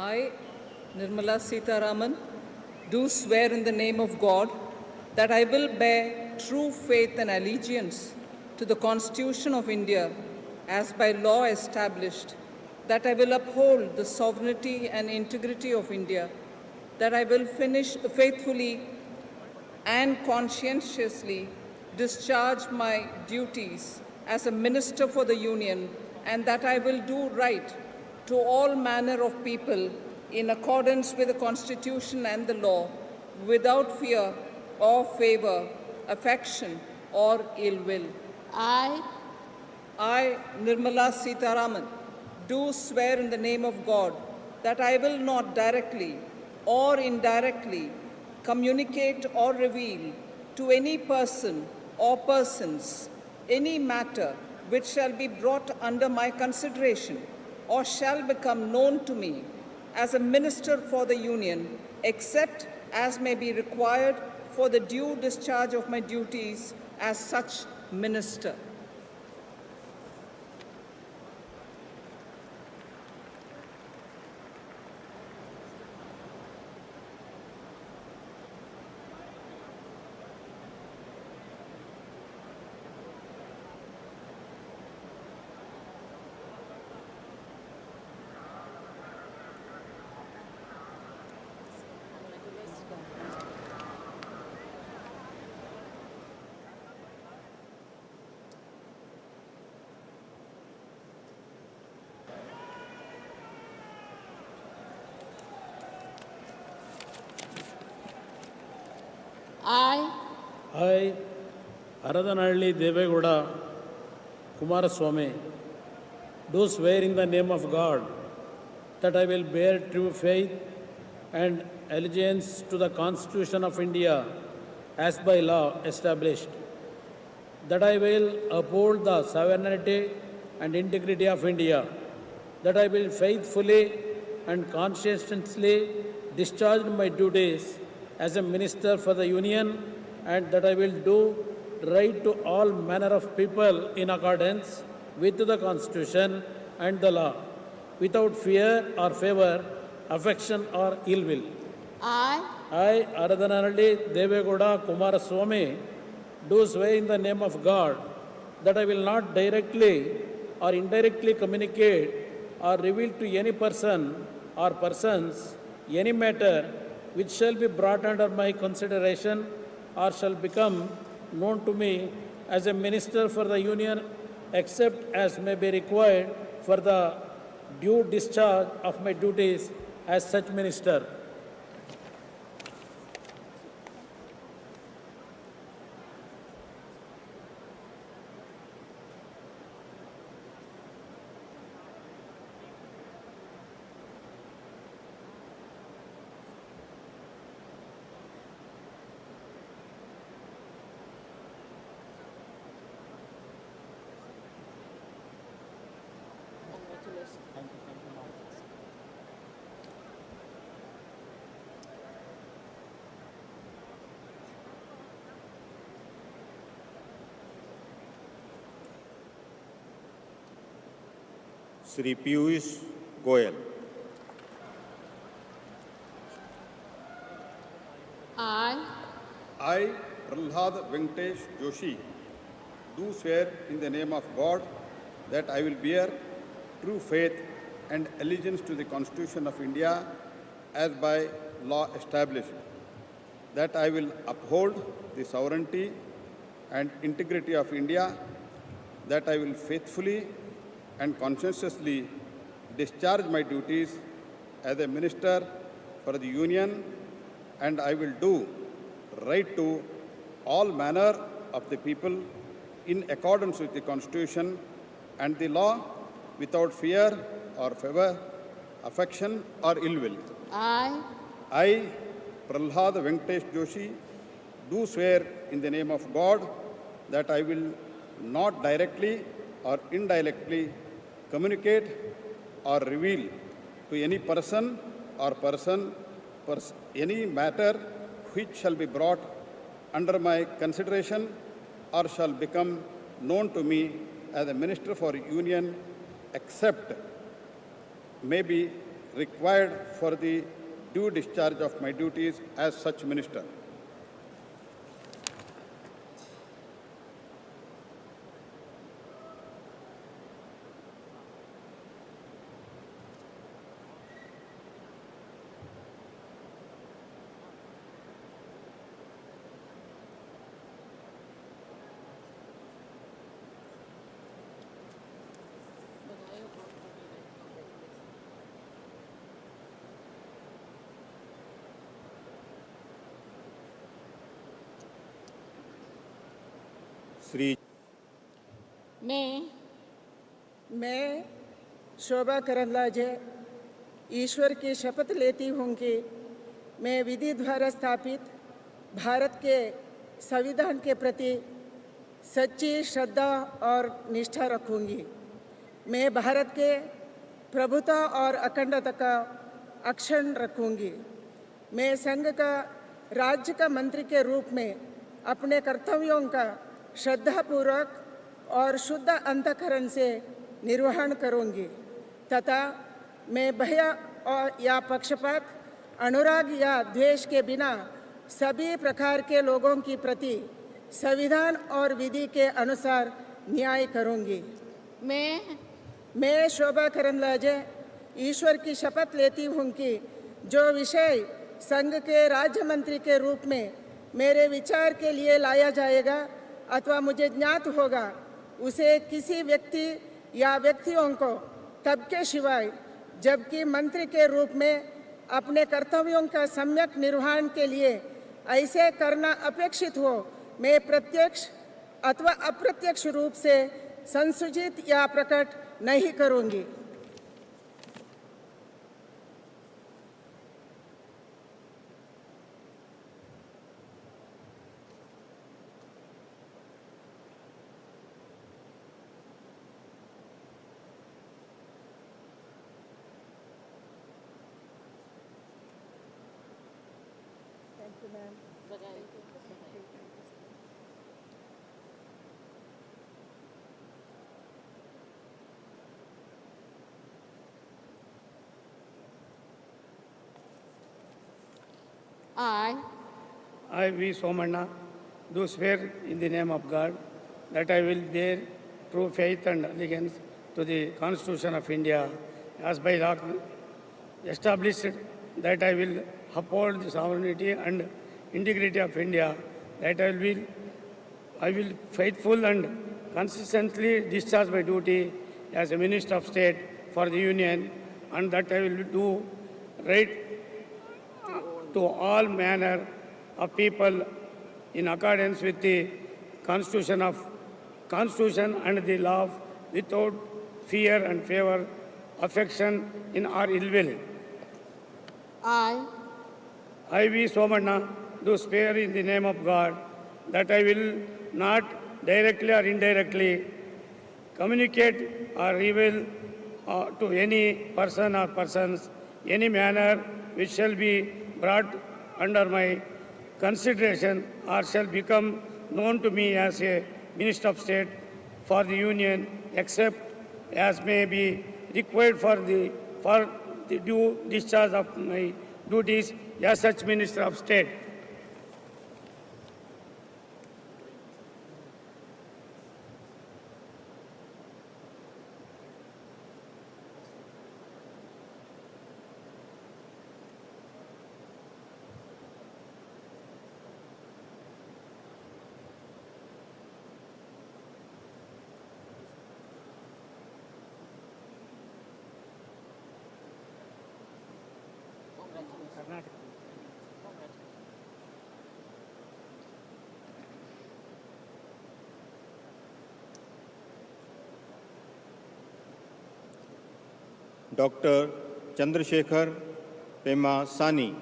I, Nirmala Sitharaman, do swear in the name of God that I will bear true faith and allegiance to the Constitution of India as by law established, that I will uphold the sovereignty and integrity of India, that I will faithfully and conscientiously discharge my duties as a minister for the Union, and that I will do right to all manner of people in accordance with the Constitution and the law, without fear or favor, affection or ill will. I, Nirmala Sitharaman, do swear in the name of God that I will not directly or indirectly communicate or reveal to any person or persons any matter which shall be brought under my consideration or shall become known to me as a minister for the Union, except as may be required for the due discharge of my duties as such minister. I, Aradanalli Devegowda Kumaraswamy, do swear in the name of God that I will bear true faith and allegiance to the Constitution of India as by law established, that I will uphold the sovereignty and integrity of India, that I will faithfully and conscientiously discharge my duties as a minister for the Union, and that I will do right to all manner of people in accordance with the Constitution and the law, without fear or favor, affection or ill will. I, Aradanalli Devegowda Kumaraswamy, do swear in the name of God that I will not directly or indirectly communicate or reveal to any person or persons any matter which shall be brought under my consideration or shall become known to me as a minister for the Union, except as may be required for the due discharge of my duties as such minister. Shri Piyush Goyal. I, Prahlad Venkatesh Joshi, do swear in the name of God that I will bear true faith and allegiance to the Constitution of India as by law established, that I will uphold the sovereignty and integrity of India, that I will faithfully and conscientiously discharge my duties as a minister for the Union, and I will do right to all manner of the people in accordance with the Constitution and the law, without fear or favor, affection or ill will. I, Prahlad Venkatesh Joshi, do swear in the name of God that I will not directly or indirectly communicate or reveal to any person or any matter which shall be brought under my consideration or shall become known to me as a minister for Union, except may be required for the due discharge of my duties as such minister. Shri मैं शोभा करंदलाजे ईश्वर की शपथ लेती हूँ कि मैं विधि द्वारा स्थापित भारत के संविधान के प्रति सच्ची श्रद्धा और निष्ठा रखूंगी। मैं भारत के प्रभुता और अखंडता का अक्षुण्ण रखूंगी। मैं संघ का राज्य का मंत्री के रूप में अपने कर्तव्यों का श्रद्धापूर्वक और शुद्ध अंतःकरण से निर्वहन करूंगी तथा मैं भय या पक्षपात, अनुराग या द्वेष के बिना सभी प्रकार के लोगों की प्रति संविधान और विधि के अनुसार न्याय करूंगी। मैं शोभा करंदलाजे ईश्वर की शपथ लेती हूँ कि जो विषय संघ के राज्य मंत्री के रूप में मेरे विचार के लिए लाया जाएगा अथवा मुझे ज्ञात होगा उसे किसी व्यक्ति या व्यक्तियों को तब के सिवाय जबकि मंत्री के रूप में अपने कर्तव्यों का सम्यक निर्वहन के लिए ऐसे करना अपेक्षित हो मैं प्रत्यक्ष अथवा अप्रत्यक्ष रूप से संसूचित या प्रकट नहीं करूंगी। I, V. Somanna, do swear in the name of God that I will bear true faith and allegiance to the Constitution of India as by law established, that I will uphold the sovereignty and integrity of India, that I will faithful and consistently discharge my duty as a Minister of State for the Union, and that I will do right to all manner of people in accordance with the Constitution and the law without fear and favor, affection in or ill will. I, V. Somanna, do swear in the name of God that I will not directly or indirectly communicate or reveal to any person or persons any manner which shall be brought under my consideration or shall become known to me as a Minister of State for the Union, except as may be required for the due discharge of my duties as such Minister of State. Dr. Chandrasekhar Pema Sani.